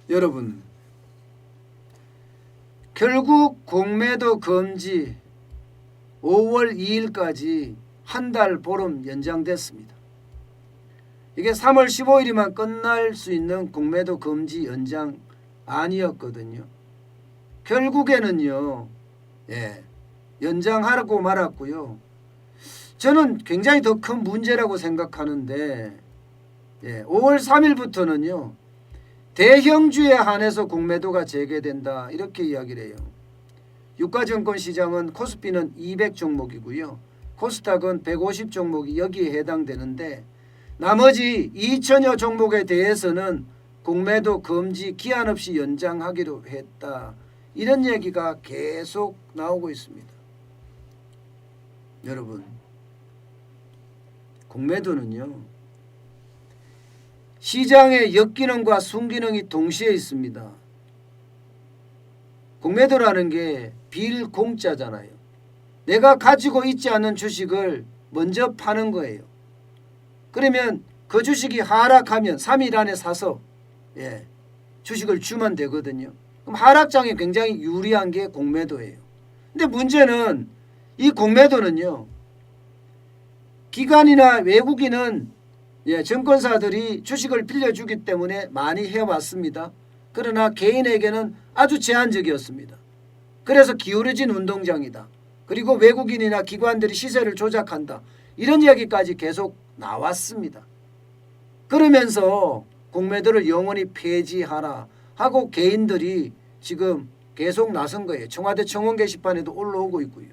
여러분, 결국 공매도 금지 5월 2일까지 한 달 보름 연장됐습니다. 이게 3월 15일이면 끝날 수 있는 공매도 금지 연장 아니었거든요. 결국에는요, 연장하라고 말았고요. 저는 굉장히 더 큰 문제라고 생각하는데 5월 3일부터는요. 대형주에 한해서 공매도가 재개된다 이렇게 이야기를 해요. 유가증권 시장은 코스피는 200종목이고요. 코스닥은 150종목이 여기에 해당되는데 나머지 2000여 종목에 대해서는 공매도 금지 기한 없이 연장하기로 했다. 이런 얘기가 계속 나오고 있습니다. 여러분, 공매도는요. 시장에 역기능과 순기능이 동시에 있습니다. 공매도라는 게 빌공짜잖아요. 내가 가지고 있지 않는 주식을 먼저 파는 거예요. 그러면 그 주식이 하락하면 3일 안에 사서 주식을 주면 되거든요. 그럼 하락장에 굉장히 유리한 게 공매도예요. 근데 문제는 이 공매도는요. 기관이나 외국인은 증권사들이 주식을 빌려주기 때문에 많이 해왔습니다. 그러나 개인에게는 아주 제한적이었습니다. 그래서 기울어진 운동장이다. 그리고 외국인이나 기관들이 시세를 조작한다. 이런 이야기까지 계속 나왔습니다. 그러면서 공매도를 영원히 폐지하라 하고 개인들이 지금 계속 나선 거예요. 청와대 청원 게시판에도 올라오고 있고요.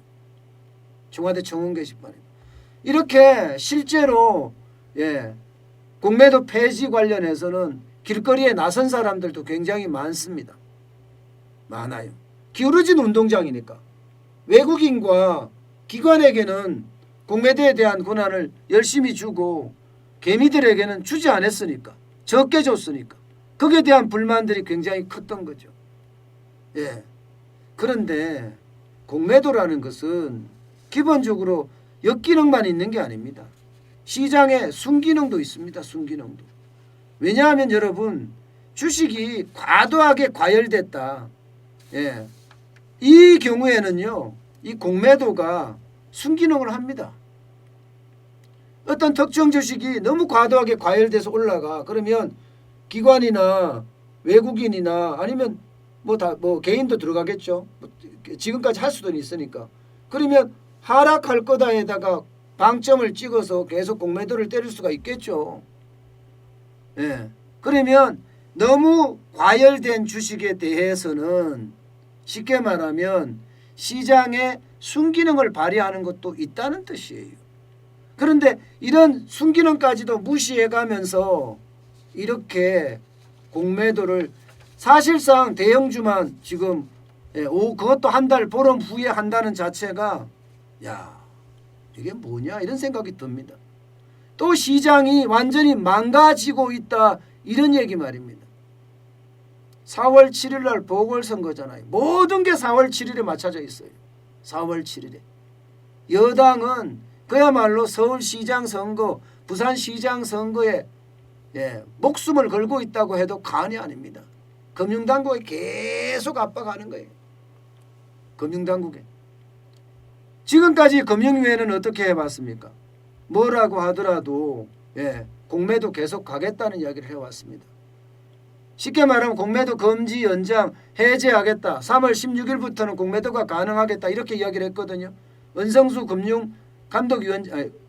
청와대 청원 게시판에 이렇게 실제로 공매도 폐지 관련해서는 길거리에 나선 사람들도 굉장히 많습니다. 많아요. 기울어진 운동장이니까 외국인과 기관에게는 공매도에 대한 권한을 열심히 주고 개미들에게는 주지 않았으니까 적게 줬으니까 거기에 대한 불만들이 굉장히 컸던 거죠. 그런데 공매도라는 것은 기본적으로 역기능만 있는 게 아닙니다. 시장에 순기능도 있습니다. 순기능도. 왜냐하면 여러분 주식이 과도하게 과열됐다. 이 경우에는요. 이 공매도가 순기능을 합니다. 어떤 특정 주식이 너무 과도하게 과열돼서 올라가. 그러면 기관이나 외국인이나 아니면 뭐 개인도 들어가겠죠. 지금까지 할 수도 있으니까. 그러면 하락할 거다에다가 방점을 찍어서 계속 공매도를 때릴 수가 있겠죠. 그러면 너무 과열된 주식에 대해서는 쉽게 말하면 시장에 순기능을 발휘하는 것도 있다는 뜻이에요. 그런데 이런 순기능까지도 무시해가면서 이렇게 공매도를 사실상 대형주만 지금 그것도 한 달 보름 후에 한다는 자체가 이게 뭐냐 이런 생각이 듭니다. 또 시장이 완전히 망가지고 있다 이런 얘기 말입니다. 4월 7일 날 보궐선거잖아요. 모든 게 4월 7일에 맞춰져 있어요. 4월 7일에. 여당은 그야말로 서울시장 선거, 부산시장 선거에 목숨을 걸고 있다고 해도 과언이 아닙니다. 금융당국에 계속 압박하는 거예요. 금융당국에. 지금까지 금융위원회는 어떻게 해봤습니까? 뭐라고 하더라도 공매도 계속 가겠다는 이야기를 해왔습니다. 쉽게 말하면 공매도 금지 연장 해제하겠다. 3월 16일부터는 공매도가 가능하겠다. 이렇게 이야기를 했거든요. 은성수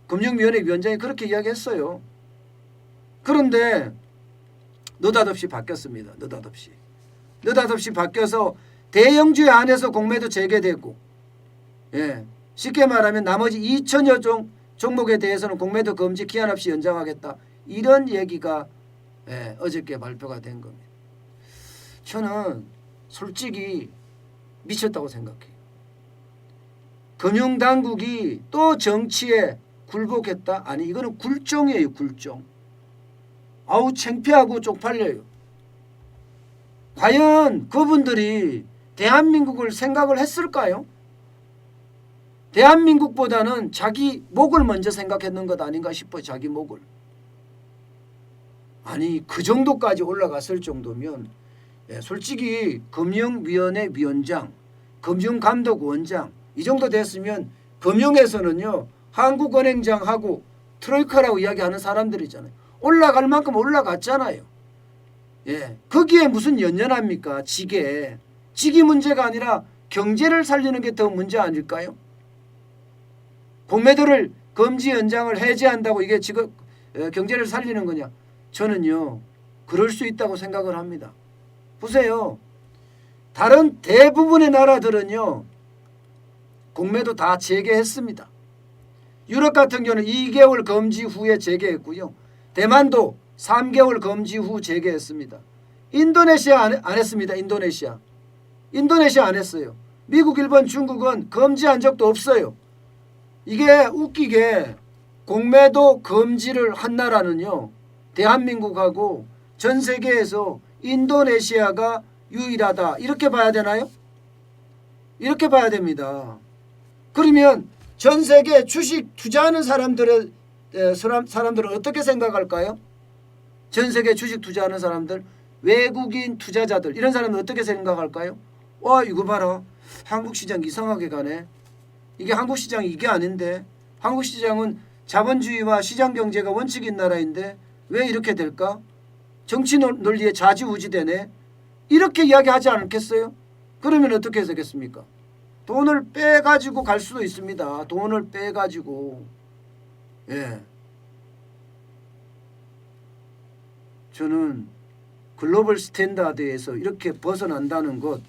금융위원회 위원장이 그렇게 이야기했어요. 그런데 느닷없이 바뀌었습니다. 느닷없이 바뀌어서 대형주에 한해서 공매도 재개되고 쉽게 말하면 나머지 2000여 종목에 대해서는 공매도 금지 기한 없이 연장하겠다. 이런 얘기가 어저께 발표가 된 겁니다. 저는 솔직히 미쳤다고 생각해요. 금융당국이 또 정치에 굴복했다? 아니 이거는 굴종이에요. 굴종. 아우 창피하고 쪽팔려요. 과연 그분들이 대한민국을 생각을 했을까요? 대한민국보다는 자기 목을 먼저 생각했는 것 아닌가 싶어요. 자기 목을. 아니 그 정도까지 올라갔을 정도면 예, 솔직히 금융위원회 위원장, 금융감독원장 이 정도 됐으면 금융에서는요 한국은행장하고 트로이카라고 이야기하는 사람들이잖아요. 올라갈 만큼 올라갔잖아요. 예, 거기에 무슨 연연합니까? 직이 문제가 아니라 경제를 살리는 게 더 문제 아닐까요? 공매도를 금지 연장을 해제한다고 이게 지금 경제를 살리는 거냐? 저는요 그럴 수 있다고 생각을 합니다. 보세요. 다른 대부분의 나라들은요 공매도 다 재개했습니다. 유럽 같은 경우는 2개월 금지 후에 재개했고요. 대만도 3개월 금지 후 재개했습니다. 인도네시아 안 했습니다. 인도네시아 안 했어요. 미국, 일본, 중국은 금지한 적도 없어요. 이게 웃기게 공매도 금지를 한 나라는요 대한민국하고 전 세계에서 인도네시아가 유일하다 이렇게 봐야 되나요? 이렇게 봐야 됩니다. 그러면 전 세계 주식 투자하는 사람들은 어떻게 생각할까요? 전 세계 주식 투자하는 사람들, 외국인 투자자들 이런 사람들 어떻게 생각할까요? 와 이거 봐라, 한국 시장 이상하게 가네. 이게 한국 시장이 이게 아닌데, 한국 시장은 자본주의와 시장 경제가 원칙인 나라인데 왜 이렇게 될까? 정치 논리에 좌지우지되네. 이렇게 이야기하지 않겠어요? 그러면 어떻게 해석했습니까? 돈을 빼가지고 갈 수도 있습니다. 돈을 빼가지고. 예. 저는 글로벌 스탠다드에서 이렇게 벗어난다는 것,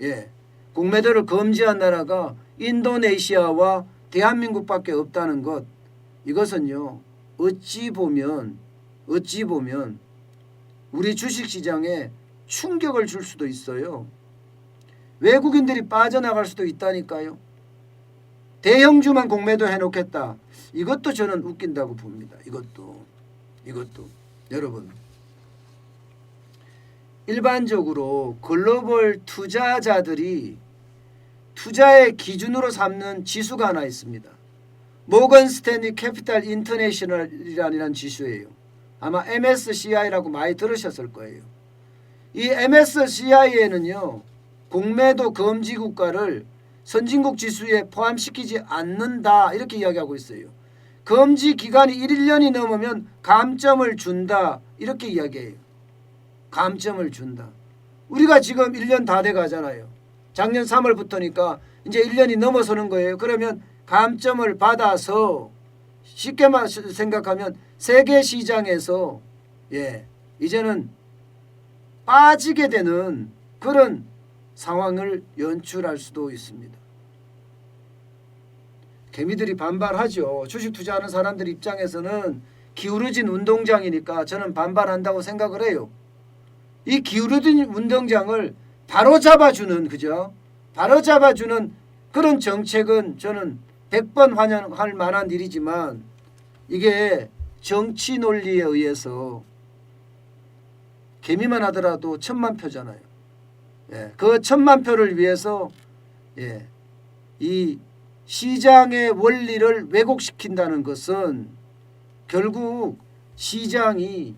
예. 공매도를 금지한 나라가 인도네시아와 대한민국밖에 없다는 것, 이것은요 어찌 보면 우리 주식시장에 충격을 줄 수도 있어요. 외국인들이 빠져나갈 수도 있다니까요. 대형주만 공매도 해놓겠다. 이것도 저는 웃긴다고 봅니다. 이것도 여러분, 일반적으로 글로벌 투자자들이 투자의 기준으로 삼는 지수가 하나 있습니다. 모건 스탠리 캐피탈 인터내셔널이라는 지수예요. 아마 MSCI라고 많이 들으셨을 거예요. 이 MSCI에는요 공매도 금지 국가를 선진국 지수에 포함시키지 않는다 이렇게 이야기하고 있어요. 금지 기간이 1년이 넘으면 감점을 준다 이렇게 이야기해요. 감점을 준다. 우리가 지금 1년 다 돼 가잖아요. 작년 3월부터니까 이제 1년이 넘어서는 거예요. 그러면 감점을 받아서 쉽게만 생각하면 세계 시장에서 이제는 빠지게 되는 그런 상황을 연출할 수도 있습니다. 개미들이 반발하죠. 주식 투자하는 사람들 입장에서는 기울어진 운동장이니까 저는 반발한다고 생각을 해요. 이 기울어진 운동장을 바로 잡아주는 그런 정책은 저는 100번 환영할 만한 일이지만 이게 정치 논리에 의해서 개미만 하더라도 1000만 표잖아요. 그 1000만 표를 위해서 이 시장의 원리를 왜곡시킨다는 것은 결국 시장이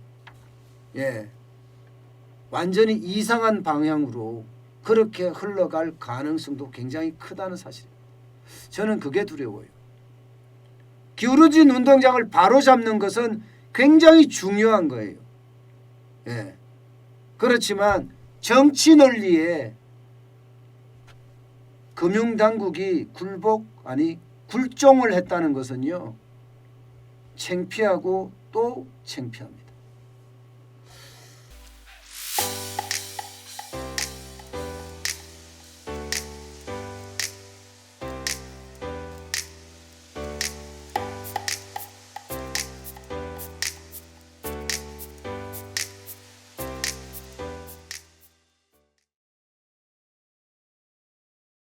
완전히 이상한 방향으로 그렇게 흘러갈 가능성도 굉장히 크다는 사실입니다. 저는 그게 두려워요. 기울어진 운동장을 바로 잡는 것은 굉장히 중요한 거예요. 그렇지만 정치 논리에 금융당국이 굴종을 했다는 것은요 창피하고 또 창피합니다.